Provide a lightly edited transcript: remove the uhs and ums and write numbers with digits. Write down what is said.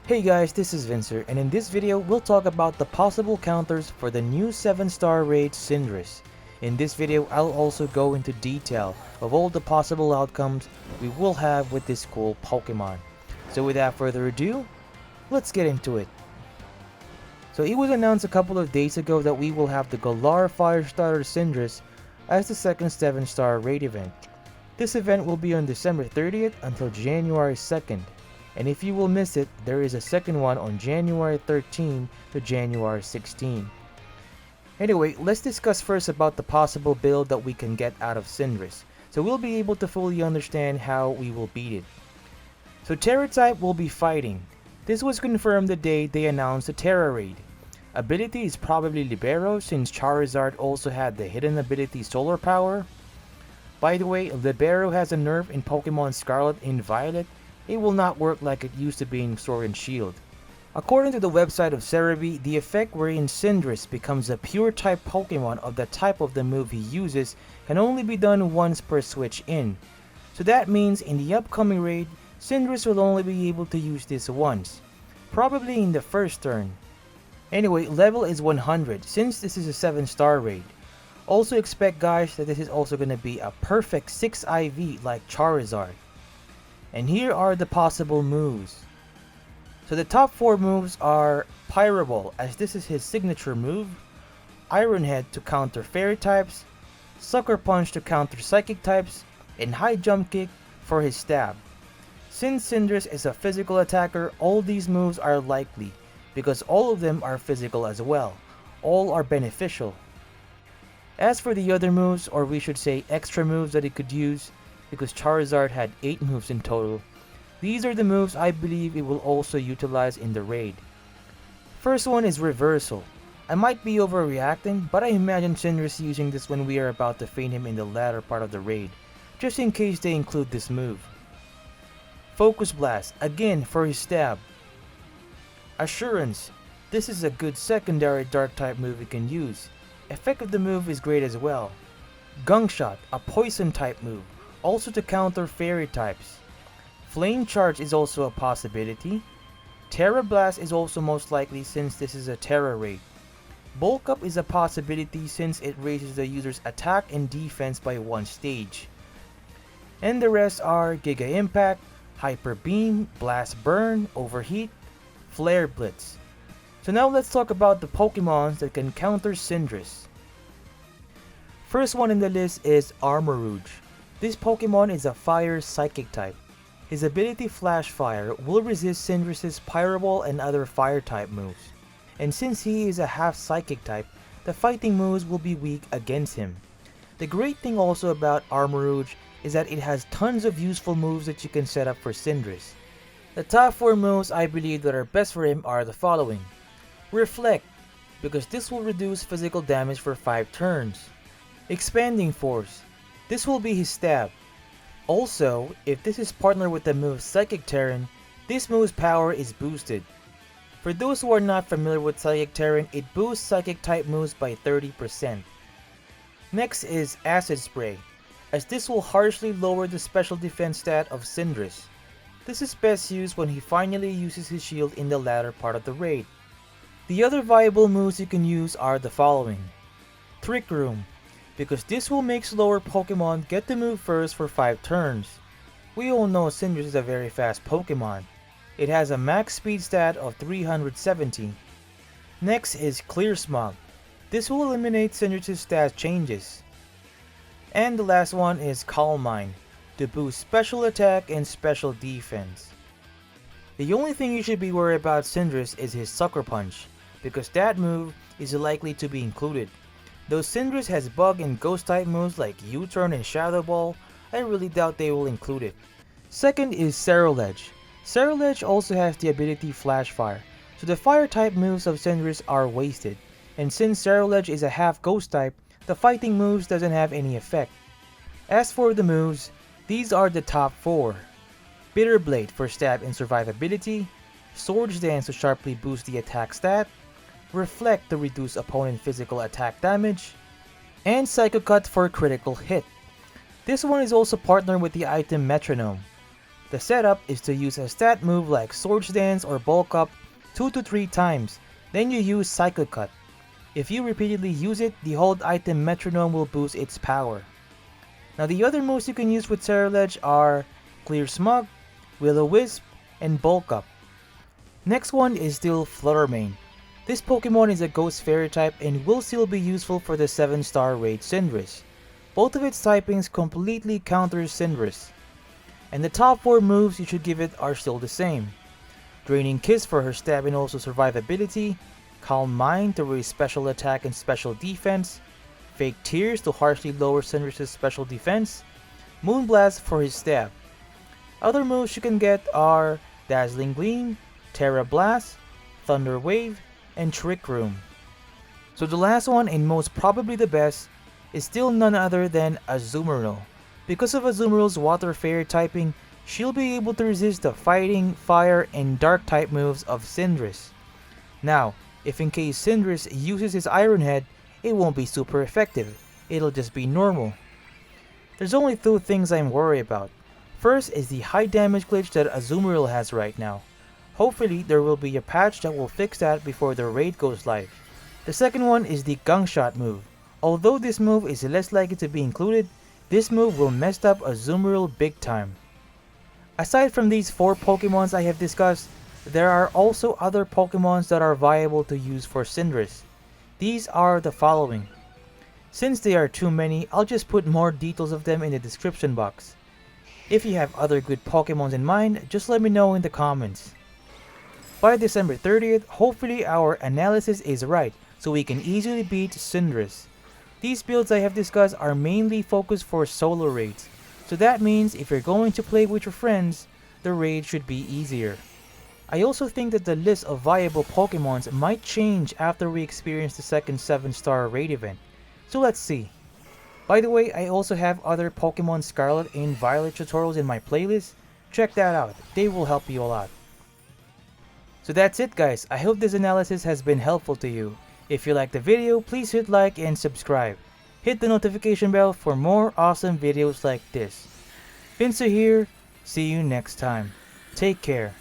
Hey guys, this is Vincener, and in this video we'll talk about the possible counters for the new 7-star raid Cinderace. In this video I'll also go into detail of all the possible outcomes we will have with this cool Pokemon. So without further ado, let's get into it. So it was announced a couple of days ago that we will have the Galar Fire Starter Cinderace as the second 7-star raid event. This event will be on December 30th until January 2nd. And if you will miss it, there is a second one on January 13 to January 16. Anyway, let's discuss first about the possible build that we can get out of Cinderace, so we'll be able to fully understand how we will beat it. So Terra type will be fighting. This was confirmed the day they announced the Terra raid. Ability is probably Libero, since Charizard also had the hidden ability Solar Power. By the way, Libero has a nerf in Pokemon Scarlet and Violet. It will not work like it used to be in Sword and Shield. According to the website of Cerebi, the effect wherein Cinderace becomes a pure type Pokemon of the type of the move he uses can only be done once per switch in. So that means in the upcoming raid, Cinderace will only be able to use this once, probably in the first turn. Anyway, level is 100 since this is a 7-star raid. Also expect guys that this is also going to be a perfect 6 IV like Charizard. And here are the possible moves. So the top 4 moves are Pyro Ball, as this is his signature move, Iron Head to counter Fairy types, Sucker Punch to counter Psychic types, and High Jump Kick for his stab. Since Cinderace is a physical attacker, all these moves are likely, because all of them are physical as well. All are beneficial. As for the other moves, or we should say extra moves that he could use, because Charizard had 8 moves in total, these are the moves I believe it will also utilize in the raid. First one is Reversal. I might be overreacting, but I imagine Cinderace using this when we are about to feint him in the latter part of the raid, just in case they include this move. Focus Blast, again for his stab. Assurance, this is a good secondary dark type move he can use. Effect of the move is great as well. Gunk Shot, a poison type move, also to counter Fairy types. Flame Charge is also a possibility. Terra Blast is also most likely since this is a Terra raid. Bulk Up is a possibility since it raises the user's attack and defense by 1 stage. And the rest are Giga Impact, Hyper Beam, Blast Burn, Overheat, Flare Blitz. So now let's talk about the Pokemons that can counter Cinderace. First one in the list is Armarouge. This Pokemon is a Fire Psychic type. His ability Flash Fire will resist Cinderace's Pyro Ball and other Fire type moves. And since he is a half Psychic type, the fighting moves will be weak against him. The great thing also about Armarouge is that it has tons of useful moves that you can set up for Cinderace. The top 4 moves I believe that are best for him are the following. Reflect, because this will reduce physical damage for 5 turns. Expanding Force, this will be his stab. Also, if this is partnered with the move Psychic Terran, this move's power is boosted. For those who are not familiar with Psychic Terran, it boosts Psychic type moves by 30%. Next is Acid Spray, as this will harshly lower the special defense stat of Cinderace. This is best used when he finally uses his shield in the latter part of the raid. The other viable moves you can use are the following. Trick Room, because this will make slower Pokemon get the move first for 5 turns. We all know Cinderace is a very fast Pokemon. It has a max speed stat of 370. Next is Clear Smog. This will eliminate Cinderace's stat changes. And the last one is Calm Mind, to boost special attack and special defense. The only thing you should be worried about Cinderace is his Sucker Punch, because that move is likely to be included. Though Cinderace has bug and ghost type moves like U-Turn and Shadow Ball, I really doubt they will include it. Second is Cerulege. Cerulege also has the ability Flash Fire, so the fire type moves of Cinderace are wasted, and since Cerulege is a half ghost type, the fighting moves doesn't have any effect. As for the moves, these are the top 4. Bitter Blade for stab and survivability, Swords Dance to sharply boost the attack stat, Reflect to reduce opponent physical attack damage, and Psycho Cut for critical hit. This one is also partnered with the item Metronome. The setup is to use a stat move like Swords Dance or Bulk Up 2 to 3 times, then you use Psycho Cut. If you repeatedly use it, the hold item Metronome will boost its power. Now the other moves you can use with Ceruledge are Clear Smog, Will-o-Wisp, and Bulk Up. Next one is still Fluttermane. This Pokemon is a Ghost Fairy type and will still be useful for the 7-star raid Cinderace. Both of its typings completely counter Cinderace. And the top 4 moves you should give it are still the same. Draining Kiss for her stab and also survivability, Calm Mind to raise special attack and special defense, Fake Tears to harshly lower Cinderace's special defense, Moonblast for his stab. Other moves you can get are Dazzling Gleam, Terra Blast, Thunder Wave, and Trick Room. So the last one and most probably the best is still none other than Azumarill. Because of Azumarill's Water Fairy typing, she'll be able to resist the Fighting, Fire, and Dark type moves of Cinderace. Now, if in case Cinderace uses his Iron Head, it won't be super effective, it'll just be normal. There's only 2 things I'm worried about. First is the high damage glitch that Azumarill has right now. Hopefully there will be a patch that will fix that before the raid goes live. The second one is the Gunk Shot move. Although this move is less likely to be included, this move will mess up Azumarill big time. Aside from these 4 Pokemons I have discussed, there are also other Pokemons that are viable to use for Cinderace. These are the following. Since they are too many, I'll just put more details of them in the description box. If you have other good Pokemons in mind, just let me know in the comments. By December 30th, hopefully our analysis is right, so we can easily beat Cinderace. These builds I have discussed are mainly focused for solo raids, so that means if you're going to play with your friends, the raid should be easier. I also think that the list of viable Pokemons might change after we experience the second 7-star raid event, so let's see. By the way, I also have other Pokemon Scarlet and Violet tutorials in my playlist, check that out, they will help you a lot. So that's it guys, I hope this analysis has been helpful to you. If you liked the video, please hit like and subscribe. Hit the notification bell for more awesome videos like this. Vincener here, see you next time. Take care.